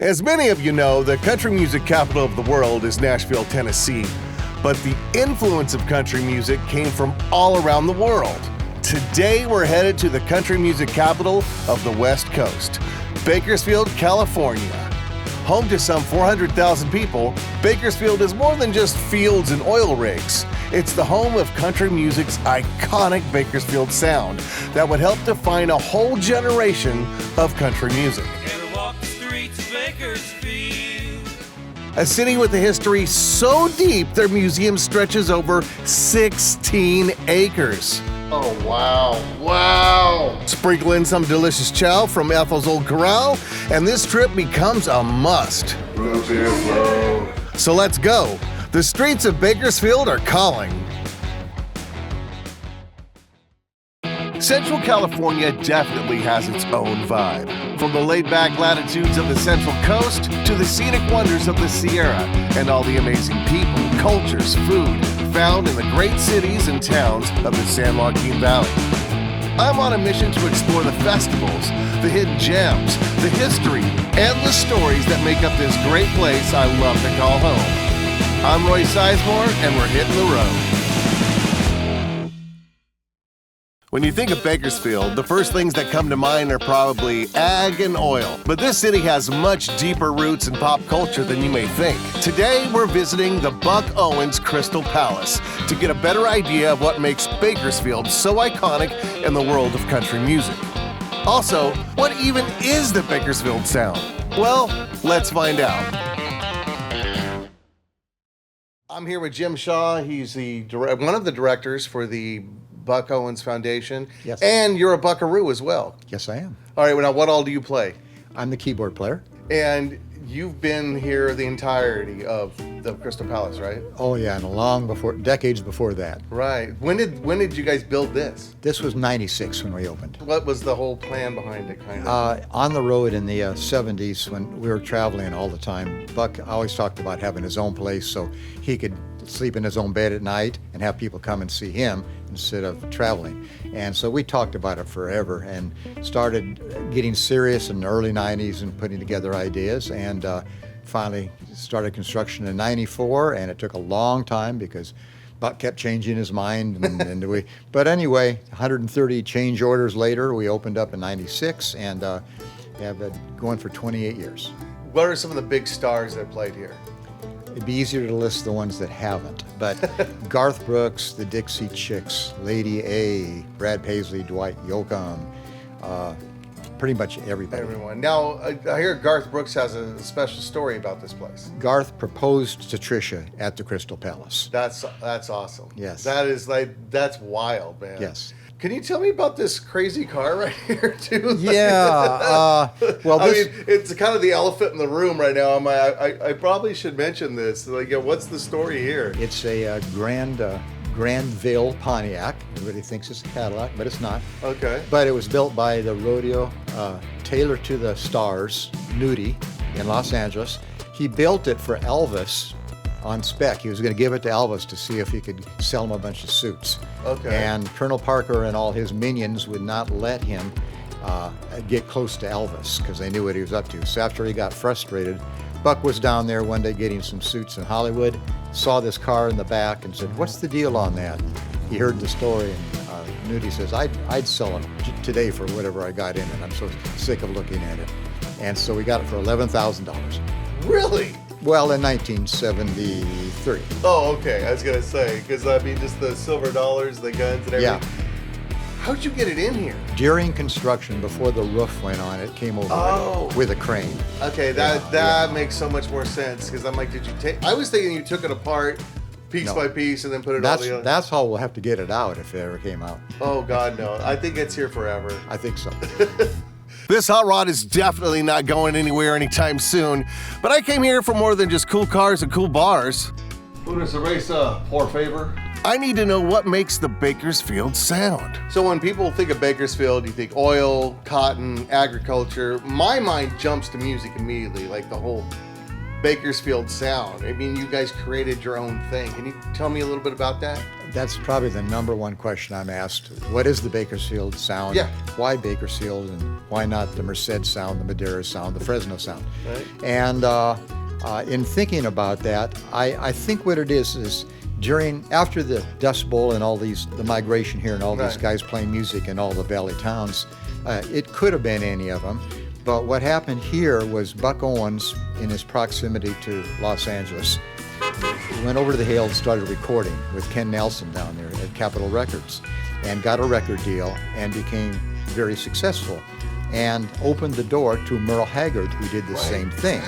As many of you know, the country music capital of the world is Nashville, Tennessee. But the influence of country music came from all around the world. Today, we're headed to the country music capital of the West Coast, Bakersfield, California. Home to some 400,000 people, Bakersfield is more than just fields and oil rigs. It's the home of country music's iconic Bakersfield Sound that would help define a whole generation of country music. A city with a history so deep their museum stretches over 16 acres. Oh, wow. Wow. Sprinkle in some delicious chow from Ethel's Old Corral, and this trip becomes a must. So let's go. The streets of Bakersfield are calling. Central California definitely has its own vibe. From the laid-back latitudes of the Central Coast to the scenic wonders of the Sierra and all the amazing people, cultures, food found in the great cities and towns of the San Joaquin Valley. I'm on a mission to explore the festivals, the hidden gems, the history, and the stories that make up this great place I love to call home. I'm Roy Sizemore, and we're hitting the road. When you think of Bakersfield, the first things that come to mind are probably ag and oil. But this city has much deeper roots in pop culture than you may think. Today, we're visiting the Buck Owens Crystal Palace to get a better idea of what makes Bakersfield so iconic in the world of country music. Also, what even is the Bakersfield Sound? Well, let's find out. I'm here with Jim Shaw. He's one of the directors for the Buck Owens Foundation. Yes. And you're a buckaroo as well. Yes, I am. All right, well, now what all do you play? I'm the keyboard player. And you've been here the entirety of the Crystal Palace, right? Oh yeah, and decades before that. Right. When did you guys build this? This was 96 when we opened. What was the whole plan behind it, kind of? On the road in the 70s when we were traveling all the time, Buck always talked about having his own place so he could sleep in his own bed at night and have people come and see him instead of traveling. And so we talked about it forever and started getting serious in the early 90s and putting together ideas, and finally started construction in 94, and it took a long time because Buck kept changing his mind. But anyway, 130 change orders later, we opened up in 96 and have been going for 28 years. What are some of the big stars that played here? It'd be easier to list the ones that haven't, but Garth Brooks, the Dixie Chicks, Lady A, Brad Paisley, Dwight Yoakam, pretty much everybody. Everyone. Now, I hear Garth Brooks has a special story about this place. Garth proposed to Trisha at the Crystal Palace. That's awesome. Yes. That's wild, man. Yes. Can you tell me about this crazy car right here, too? Yeah. Well, I mean, it's kind of the elephant in the room right now. I probably should mention this. What's the story here? It's a Grandville Pontiac. Everybody thinks it's a Cadillac, but it's not. Okay. But it was built by the rodeo Tailor to the Stars, Nudie, in Los Angeles. He built it for Elvis on spec. He was going to give it to Elvis to see if he could sell him a bunch of suits. Okay. And Colonel Parker and all his minions would not let him get close to Elvis because they knew what he was up to. So after he got frustrated, Buck was down there one day getting some suits in Hollywood, saw this car in the back and said, "What's the deal on that?" He heard the story, and Nudie says, I'd sell it today for whatever I got in it. I'm so sick of looking at it. And so we got it for $11,000. Really? Well, in 1973. Oh, okay. I was going to say, because just the silver dollars, the guns and everything. Yeah. How'd you get it in here? During construction, before the roof went on, it came over with a crane. Okay, that makes so much more sense, because I'm like, did you take... I was thinking you took it apart piece by piece and then put it all together. That's how we'll have to get it out if it ever came out. Oh, God, no. I think it's here forever. I think so. This hot rod is definitely not going anywhere anytime soon, but I came here for more than just cool cars and cool bars. Una cerveza, por favor. I need to know what makes the Bakersfield Sound. So when people think of Bakersfield, you think oil, cotton, agriculture. My mind jumps to music immediately, like the whole Bakersfield Sound. I mean, you guys created your own thing. Can you tell me a little bit about that? That's probably the number one question I'm asked. What is the Bakersfield Sound? Yeah. Why Bakersfield, and why not the Merced Sound, the Madera Sound, the Fresno Sound? Right. And in thinking about that, I think what it is after the Dust Bowl and the migration here and all these Right. guys playing music in all the valley towns, it could have been any of them. But what happened here was Buck Owens, in his proximity to Los Angeles, went over to the Hill and started recording with Ken Nelson down there at Capitol Records, and got a record deal and became very successful, and opened the door to Merle Haggard, who did the same thing.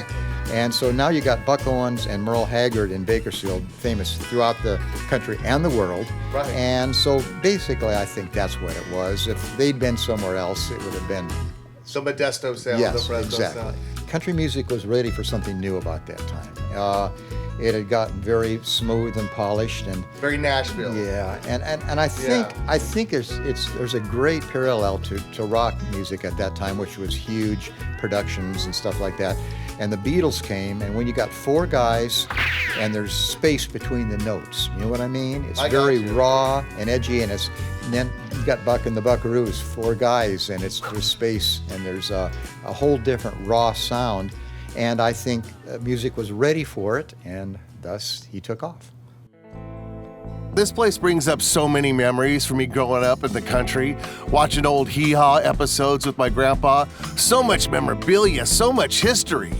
And so now you got Buck Owens and Merle Haggard in Bakersfield, famous throughout the country and the world. Right. And so basically I think that's what it was. If they'd been somewhere else, it would have been... The Modesto sound, the Yes, Fresno exactly. sound. Country music was ready for something new about that time. It had gotten very smooth and polished, and Very Nashville. yeah, and I think there's a great parallel to rock music at that time, which was huge productions and stuff like that. And the Beatles came, and when you got four guys and there's space between the notes, you know what I mean? It's I got very you. raw and edgy, and then you got Buck and the Buckaroos, four guys, and there's space, and there's a whole different raw sound. And I think music was ready for it, and thus he took off. This place brings up so many memories for me growing up in the country, watching old hee-haw episodes with my grandpa. So much memorabilia, so much history.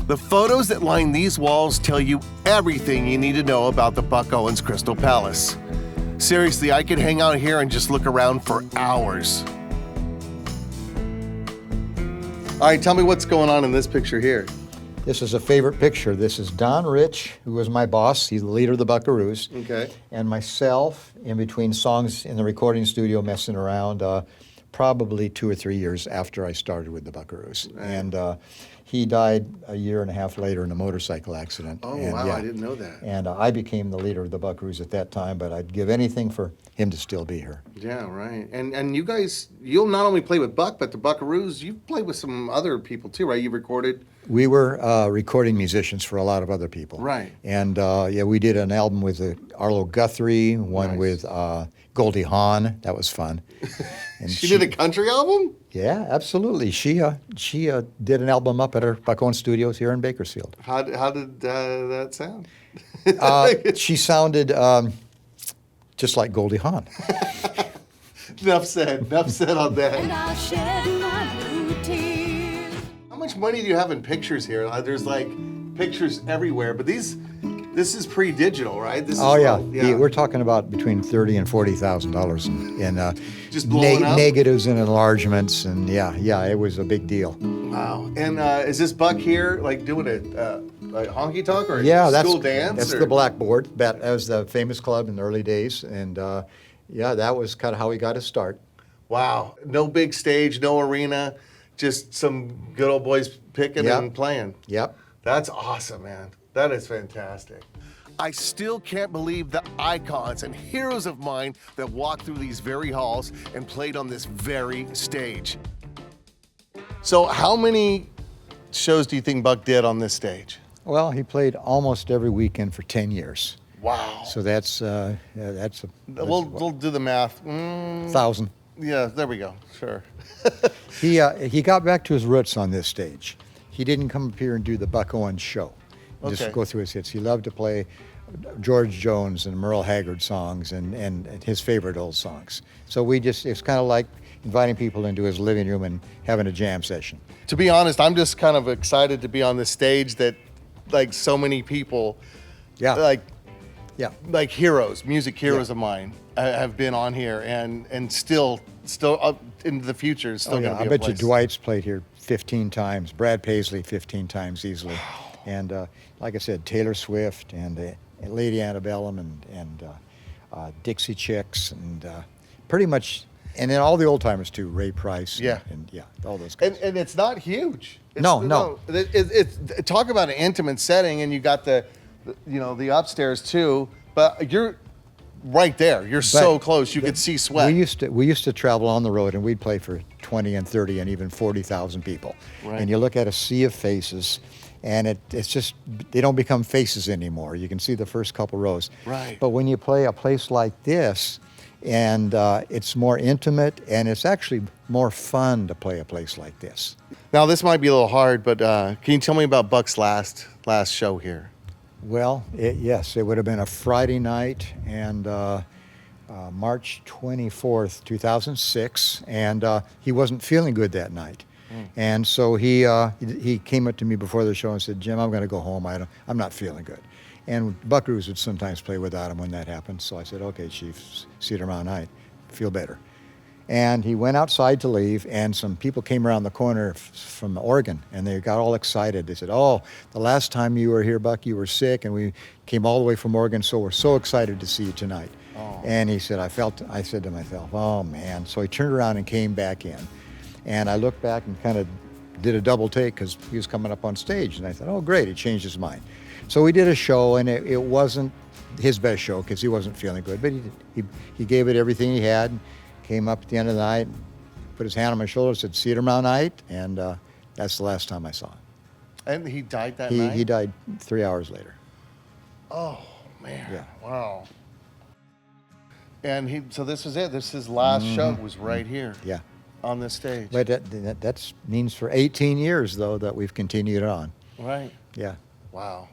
The photos that line these walls tell you everything you need to know about the Buck Owens Crystal Palace. Seriously, I could hang out here and just look around for hours. All right, tell me what's going on in this picture here. This is a favorite picture. This is Don Rich, who was my boss. He's the leader of the Buckaroos. Okay. And myself, in between songs in the recording studio, messing around, probably 2 or 3 years after I started with the Buckaroos. Right. And he died a year and a half later in a motorcycle accident. Oh, And, wow, yeah. I didn't know that. And I became the leader of the Buckaroos at that time, but I'd give anything for him to still be here. Yeah, right. And you guys, you'll not only play with Buck, but the Buckaroos, you've played with some other people too, right? You recorded. We were recording musicians for a lot of other people. Right. And yeah, we did an album with Arlo Guthrie, one Nice. with Goldie Hawn. That was fun. And She did a country album? Yeah, absolutely. She did an album up at her Buck Owens Studios here in Bakersfield. How did that sound? She sounded just like Goldie Hawn. Enough said on And that. I'll shed my blue tears. How much money do you have in pictures here? There's like pictures everywhere, but this is pre-digital, right? This is Oh yeah, like- we're talking about between $30,000 and $40,000 in Just blowing up? negatives and enlargements, and yeah, it was a big deal. Wow. And is this Buck here like doing a like honky tonk or Yeah, a school dance? that's or? the Blackboard. That was the famous club in the early days, and yeah, that was kind of how we got his start. Wow. No big stage, no arena, just some good old boys picking Yep. and playing. Yep. That's awesome, man. That is fantastic. I still can't believe the icons and heroes of mine that walked through these very halls and played on this very stage. So how many shows do you think Buck did on this stage? Well, he played almost every weekend for 10 years. Wow. So that's We'll do the math. 1,000. Yeah, there we go. Sure. He got back to his roots on this stage. He didn't come up here and do the Buck Owens show. Okay. Just go through his hits. He loved to play George Jones and Merle Haggard songs and his favorite old songs. So it's kind of like inviting people into his living room and having a jam session. To be honest, I'm just kind of excited to be on this stage that like so many people Yeah. Yeah. like heroes, music heroes of mine have been on here and still up into the future is still Oh, yeah. going to I be a bet you place. Dwight's played here 15 times. Brad Paisley 15 times easily. And like I said, Taylor Swift and Lady Antebellum and Dixie Chicks and pretty much, and then all the old timers too, Ray Price. Yeah. And yeah, all those guys. And it's not huge. No. It's talk about an intimate setting, and you got the upstairs too. But you're right there. You're so close. You could see sweat. We used to travel on the road, and we'd play for 20 and 30 and even 40,000 people. Right. And you look at a sea of faces, And it's just, they don't become faces anymore. You can see the first couple rows. Right. But when you play a place like this, and it's more intimate, and it's actually more fun to play a place like this. Now, this might be a little hard, but can you tell me about Buck's last show here? Well, yes, it would have been a Friday night, and March 24th, 2006, and he wasn't feeling good that night. And so he came up to me before the show and said, "Jim, I'm going to go home. I'm not feeling good." And Buckaroos would sometimes play without him when that happened. So I said, "Okay, Chief, see you tomorrow night. Feel better." And he went outside to leave, and some people came around the corner from Oregon, and they got all excited. They said, "Oh, the last time you were here, Buck, you were sick, and we came all the way from Oregon, so we're so excited to see you tonight." Oh. And he said, I said to myself, "Oh, man." So he turned around and came back in. And I looked back and kind of did a double take because he was coming up on stage. And I thought, "Oh, great, he changed his mind." So we did a show, and it wasn't his best show because he wasn't feeling good. But he gave it everything he had, came up at the end of the night, put his hand on my shoulder, said, "See you tomorrow night." And that's the last time I saw him. And he died that night? He died 3 hours later. Oh, man. Yeah. Wow. And so this is it. This his last show was right here. Yeah. On this stage. But that means for 18 years, though, that we've continued on. Right. Yeah. Wow.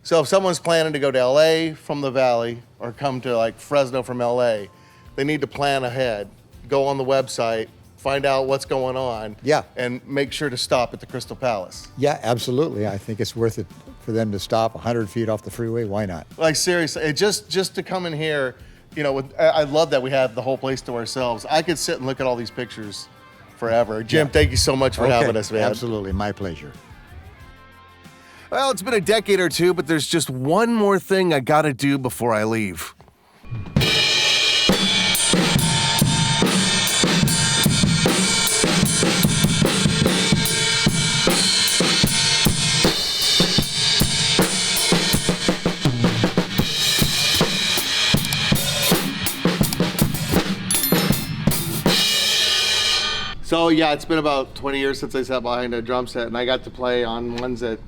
So if someone's planning to go to LA from the Valley or come to like Fresno from LA, they need to plan ahead, go on the website, find out what's going on. Yeah. And make sure to stop at the Crystal Palace. Yeah, absolutely. I think it's worth it for them to stop 100 feet off the freeway. Why not? Like seriously, just to come in here, you know, I love that we have the whole place to ourselves. I could sit and look at all these pictures forever. Jim, thank you so much for having us, man. Absolutely, my pleasure. Well, it's been a decade or two, but there's just one more thing I gotta do before I leave. So yeah, it's been about 20 years since I sat behind a drum set, and I got to play on ones that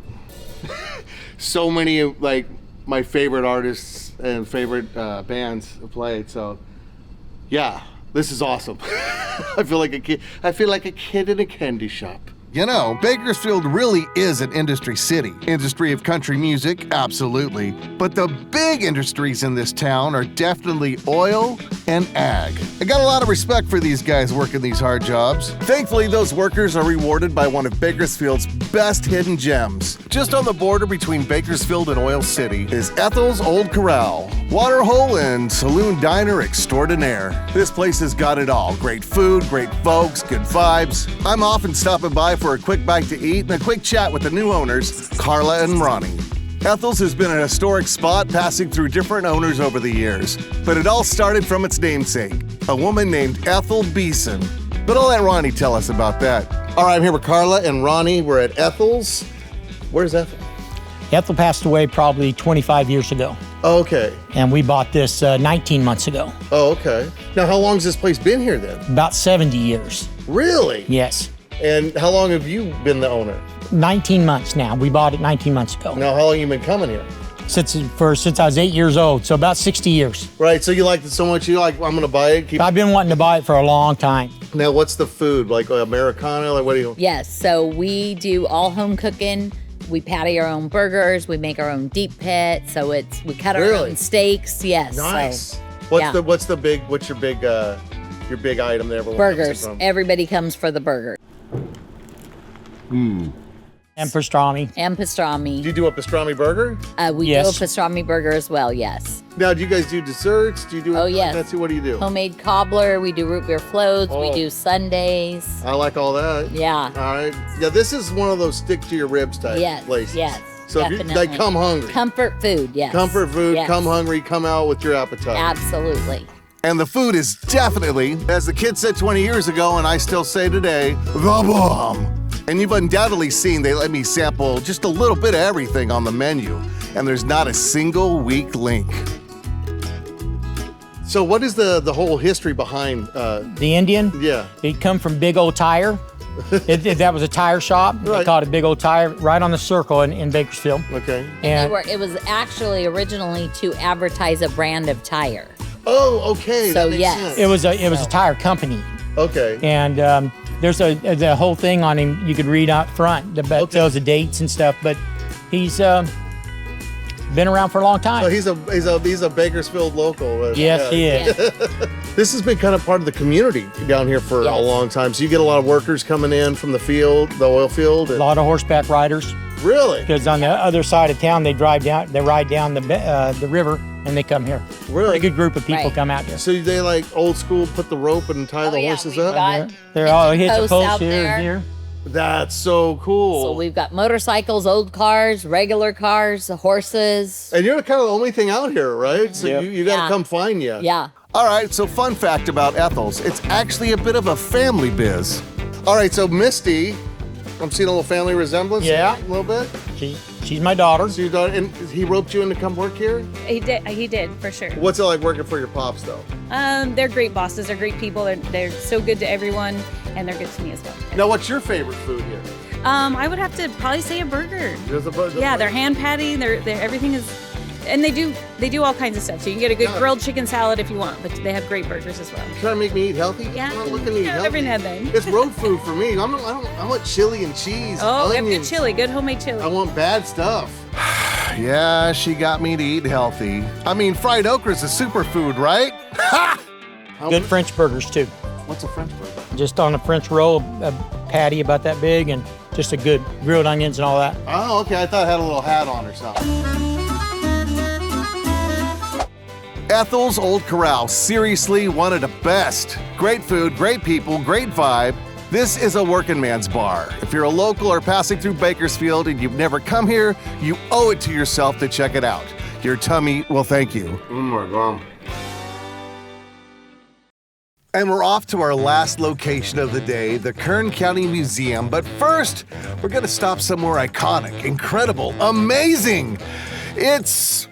so many like my favorite artists and favorite bands have played. So yeah, this is awesome. I feel like a kid. I feel like a kid in a candy shop. You know, Bakersfield really is an industry city. Industry of country music, absolutely. But the big industries in this town are definitely oil and ag. I got a lot of respect for these guys working these hard jobs. Thankfully, those workers are rewarded by one of Bakersfield's best hidden gems. Just on the border between Bakersfield and Oil City is Ethel's Old Corral, waterhole and saloon diner extraordinaire. This place has got it all. Great food, great folks, good vibes. I'm often stopping by for a quick bite to eat and a quick chat with the new owners, Carla and Ronnie. Ethel's has been a historic spot, passing through different owners over the years, but it all started from its namesake, a woman named Ethel Beeson. But I'll let Ronnie tell us about that. All right, I'm here with Carla and Ronnie. We're at Ethel's. Where's Ethel? Ethel passed away probably 25 years ago, Oh, okay. and we bought this 19 months ago. Oh, okay. Now, how long has this place been here then? About 70 years. Really? Yes. And how long have you been the owner? 19 months now. We bought it 19 months ago. Now, how long have you been coming here? Since I was 8 years old, so about 60 years. Right, so you liked it so much, you're like, I'm gonna buy it. I've been wanting to buy it for a long time. Now, what's the food? Like Americana? Like, what do you? Yes, so we do all home cooking. We patty our own burgers. We make our own deep pit. So we cut our Really? own steaks. Yes. Nice. So, What's yeah. what's your big item there? everyone burgers. comes in from? Everybody comes for the burger. And pastrami. And pastrami. Do you do a pastrami burger? We Yes. do a pastrami burger as well, yes. Now, do you guys do desserts? Do you do? Oh, yes. That's what do you do? Homemade cobbler. We do root beer floats. Oh. We do sundaes. I like all that. Yeah. All right. Yeah, this is one of those stick to your ribs type Yes. places. Yes. So if you definitely. like, come hungry. Comfort food, yes. Comfort food. Yes. Come hungry. Come out with your appetite. Absolutely. And the food is definitely, as the kids said 20 years ago, and I still say today, the bomb. And you've undoubtedly seen they let me sample just a little bit of everything on the menu, and there's not a single weak link. So what is the whole history behind, The Indian, yeah, it come from Big Old Tire. That was a tire shop. Right. They called it Big Old Tire, right on the circle in Bakersfield. Okay. And It was actually originally to advertise a brand of tire. Oh, okay. So, that makes yes. sense. it was a tire company. Okay. And there's the whole thing on him you could read out front. Tells the dates and stuff. But he's been around for a long time. So he's a Bakersfield local. Yes, he is. This has been kind of part of the community down here for a Yes. long time. So you get a lot of workers coming in from the field, the oil field. A lot of horseback riders. Really? Because on the other side of town, they ride down the river, and they come here. Really? A good group of people Right. come out here. So they like old school, put the rope and tie the horses we've up? got They're all hit the posts post out here there. and here. That's so cool. So we've got motorcycles, old cars, regular cars, horses. And you're kind of the only thing out here, right? So Yep. you got to Yeah. come find you. Yeah. All right, so fun fact about Ethel's, it's actually a bit of a family biz. All right, so Misty, I'm seeing a little family resemblance. Yeah. A little bit. She's my daughter. So your daughter, and he roped you in to come work here? He did for sure. What's it like working for your pops, though? They're great bosses. They're great people. They're so good to everyone, and they're good to me as well. Now, what's your favorite food here? I would have to probably say a burger. There's a burger. Yeah, they're hand patty. They're everything is, and they do all kinds of stuff. So you can get a good Yeah. grilled chicken salad if you want, but they have great burgers as well. Trying to make me eat healthy? Yeah. I'm not looking to eat Yeah, healthy. every now and then. It's road food for me. I want chili and cheese. Oh, we have good onions. chili, good homemade chili. I want bad stuff. Yeah, she got me to eat healthy. I mean, fried okra is a superfood, right? Ha! Good French burgers, too. What's a French burger? Just on a French roll, a patty about that big, and just a good grilled onions and all that. Oh, okay. I thought it had a little hat on or something. Ethel's Old Corral, seriously one of the best. Great food, great people, great vibe. This is a working man's bar. If you're a local or passing through Bakersfield and you've never come here, you owe it to yourself to check it out. Your tummy will thank you. Oh my God. And we're off to our last location of the day, the Kern County Museum. But first, we're gonna stop somewhere iconic, incredible, amazing. It's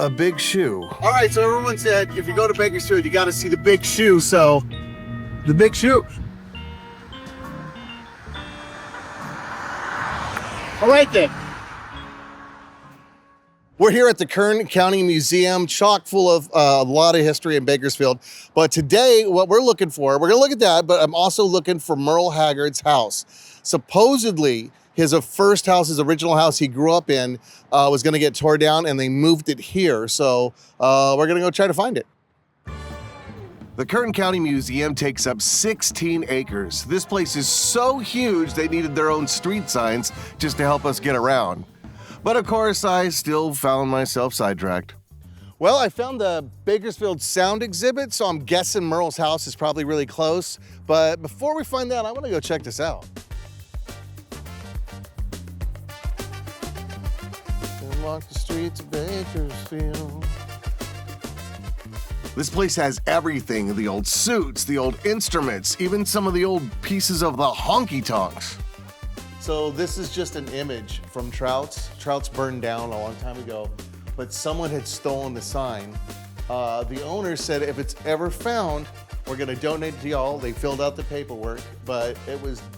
a big shoe. All right, so everyone said if you go to Bakersfield, you gotta see the big shoe. So, the big shoe. All right then. We're here at the Kern County Museum, chock full of a lot of history in Bakersfield. But today, what we're looking for, we're gonna look at that, but I'm also looking for Merle Haggard's house. Supposedly, his first house, his original house he grew up in, was gonna get torn down and they moved it here. So we're gonna go try to find it. The Kern County Museum takes up 16 acres. This place is so huge they needed their own street signs just to help us get around. But of course, I still found myself sidetracked. Well, I found the Bakersfield Sound exhibit, so I'm guessing Merle's house is probably really close. But before we find that, I want to go check this out. Walk the streets of Bakersfield. This place has everything, the old suits, the old instruments, even some of the old pieces of the honky-tonks. So this is just an image from Trout's. Trout's burned down a long time ago, but someone had stolen the sign. The owner said if it's ever found, we're gonna donate it to y'all. They filled out the paperwork, but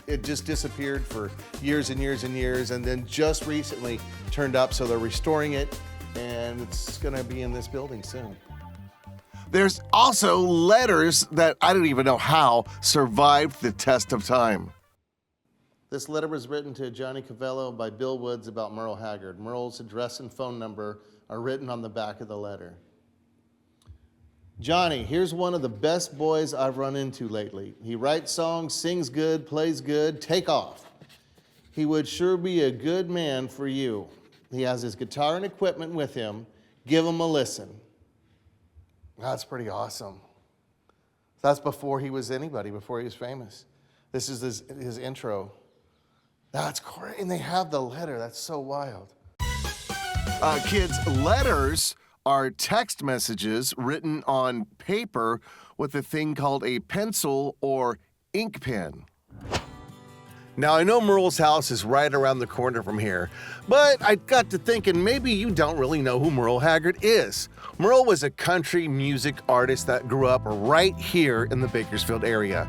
it just disappeared for years and years and years, and then just recently turned up, so they're restoring it, and it's gonna be in this building soon. There's also letters that I don't even know how survived the test of time. This letter was written to Johnny Cavello by Bill Woods about Merle Haggard. Merle's address and phone number are written on the back of the letter. Johnny, here's one of the best boys I've run into lately. He writes songs, sings good, plays good, take off. He would sure be a good man for you. He has his guitar and equipment with him. Give him a listen. That's pretty awesome. That's before he was anybody, before he was famous. This is his intro. That's great, and they have the letter. That's so wild. Kids, letters are text messages written on paper with a thing called a pencil or ink pen. Now, I know Merle's house is right around the corner from here, but I got to thinking maybe you don't really know who Merle Haggard is. Merle was a country music artist that grew up right here in the Bakersfield area.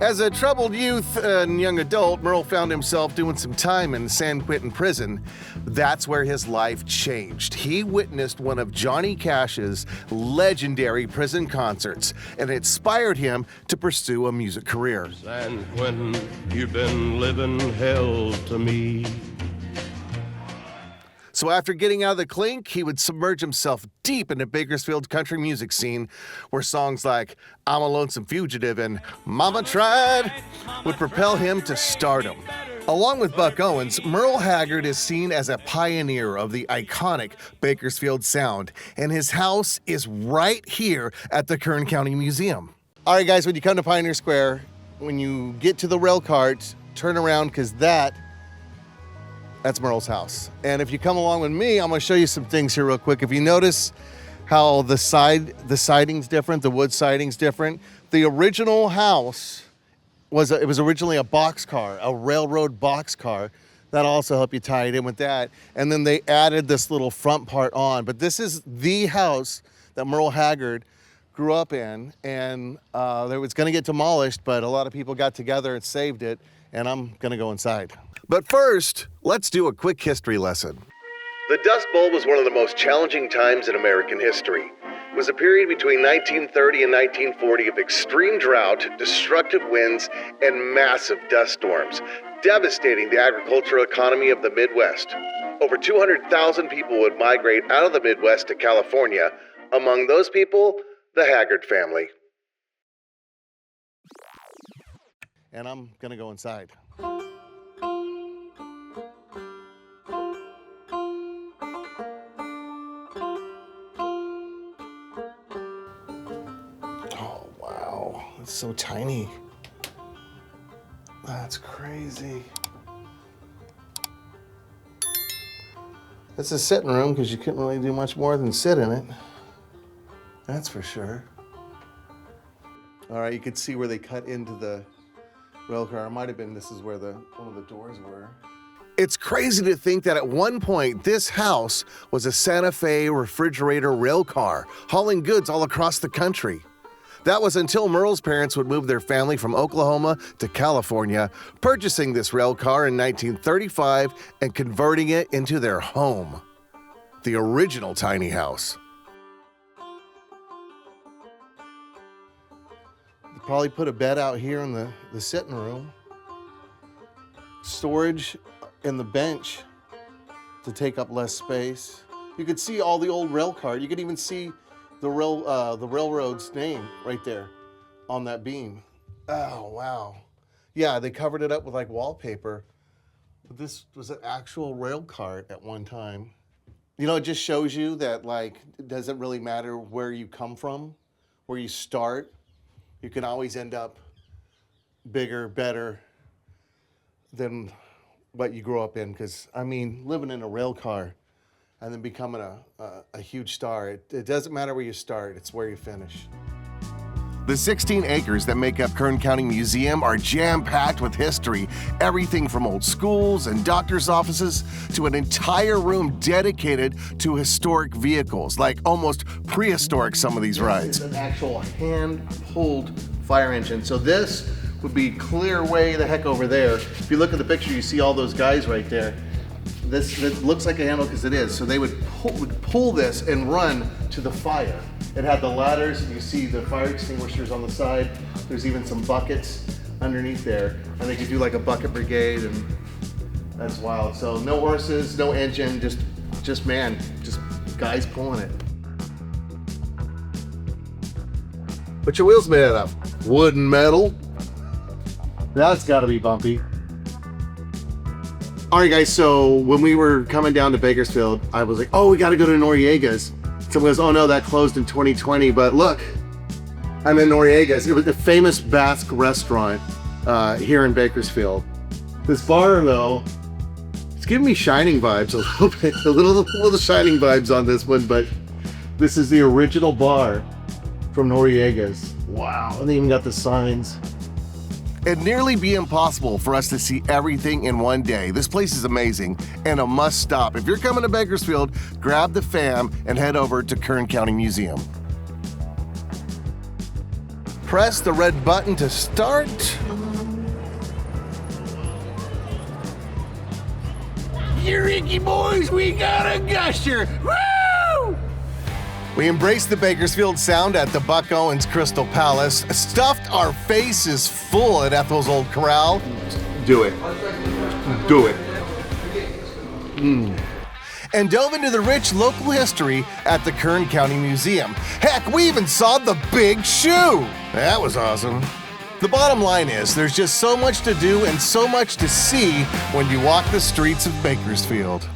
As a troubled youth and young adult, Merle found himself doing some time in San Quentin prison. That's where his life changed. He witnessed one of Johnny Cash's legendary prison concerts, and it inspired him to pursue a music career. San Quentin, you've been living hell to me. So after getting out of the clink, he would submerge himself deep into Bakersfield's country music scene, where songs like I'm a Lonesome Fugitive and Mama Tried would propel him to stardom. Along with Buck Owens, Merle Haggard is seen as a pioneer of the iconic Bakersfield Sound, and his house is right here at the Kern County Museum. All right, guys, when you come to Pioneer Square, when you get to the rail cart, turn around, because that's Merle's house. And if you come along with me, I'm gonna show you some things here real quick. If you notice how the siding's different, the wood siding's different. The original house was originally a boxcar, a railroad boxcar. That'll also help you tie it in with that. And then they added this little front part on. But this is the house that Merle Haggard grew up in, and it was gonna get demolished, but a lot of people got together and saved it, and I'm gonna go inside. But first, let's do a quick history lesson. The Dust Bowl was one of the most challenging times in American history. It was a period between 1930 and 1940 of extreme drought, destructive winds, and massive dust storms, devastating the agricultural economy of the Midwest. Over 200,000 people would migrate out of the Midwest to California. Among those people, the Haggard family. And I'm gonna go inside. Oh, wow. It's so tiny. That's crazy. It's a sitting room because you couldn't really do much more than sit in it. That's for sure. All right, you could see where they cut into the rail car. It might have been this is where one of the doors were. It's crazy to think that at one point, this house was a Santa Fe refrigerator rail car, hauling goods all across the country. That was until Merle's parents would move their family from Oklahoma to California, purchasing this rail car in 1935 and converting it into their home, the original tiny house. They probably put a bed out here in the sitting room, storage in the bench to take up less space. You could see all the old rail car. You could even see the railroad's name right there on that beam. Oh, wow. Yeah, they covered it up with like wallpaper. But this was an actual rail cart at one time. You know, it just shows you that like, it doesn't really matter where you come from, where you start. You can always end up bigger, better than what you grew up in. Because, I mean, living in a rail car and then becoming a huge star, it doesn't matter where you start, it's where you finish. The 16 acres that make up Kern County Museum are jam-packed with history. Everything from old schools and doctor's offices to an entire room dedicated to historic vehicles, like almost prehistoric some of these rides. It's an actual hand-pulled fire engine. So this would be clear way the heck over there. If you look at the picture, you see all those guys right there. It looks like a handle because it is. So they would pull this and run to the fire. It had the ladders, and you see the fire extinguishers on the side. There's even some buckets underneath there, and they could do like a bucket brigade, and that's wild. So no horses, no engine, just guys pulling it. What's your wheels made out of? Wood and metal? That's gotta be bumpy. All right, guys, so when we were coming down to Bakersfield, I was like, oh, we gotta go to Noriega's. Someone goes, oh no, that closed in 2020, but look, I'm in Noriega's. It was the famous Basque restaurant here in Bakersfield. This bar, though, it's giving me Shining vibes a little bit, a little Shining vibes on this one, but this is the original bar from Noriega's. Wow, and they even got the signs. It'd nearly be impossible for us to see everything in one day. This place is amazing and a must stop. If you're coming to Bakersfield, grab the fam and head over to Kern County Museum. press the red button to start. Ricky boys, we got a gusher. Woo! We embraced the Bakersfield Sound at the Buck Owens Crystal Palace, stuffed our faces full at Ethel's Old Corral. Do it. Do it. And dove into the rich local history at the Kern County Museum. Heck, we even saw the Big Shoe. That was awesome. The bottom line is, there's just so much to do and so much to see when you walk the streets of Bakersfield.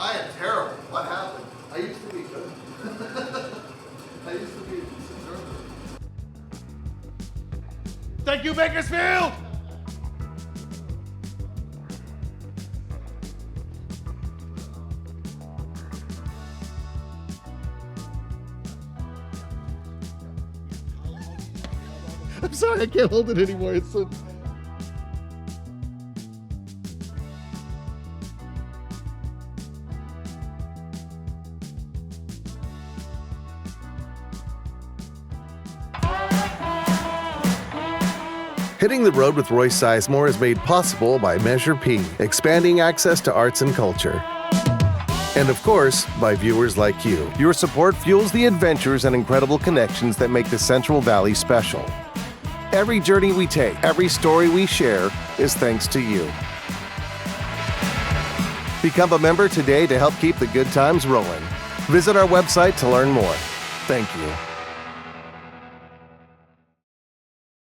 I am terrible. What happened? I used to be good. I used to be Thank you, Bakersfield! I'm sorry, I can't hold it anymore. It's so... Hitting the road with Royce Sizemore is made possible by Measure P, expanding access to arts and culture. And of course, by viewers like you. Your support fuels the adventures and incredible connections that make the Central Valley special. Every journey we take, every story we share is thanks to you. Become a member today to help keep the good times rolling. Visit our website to learn more. Thank you.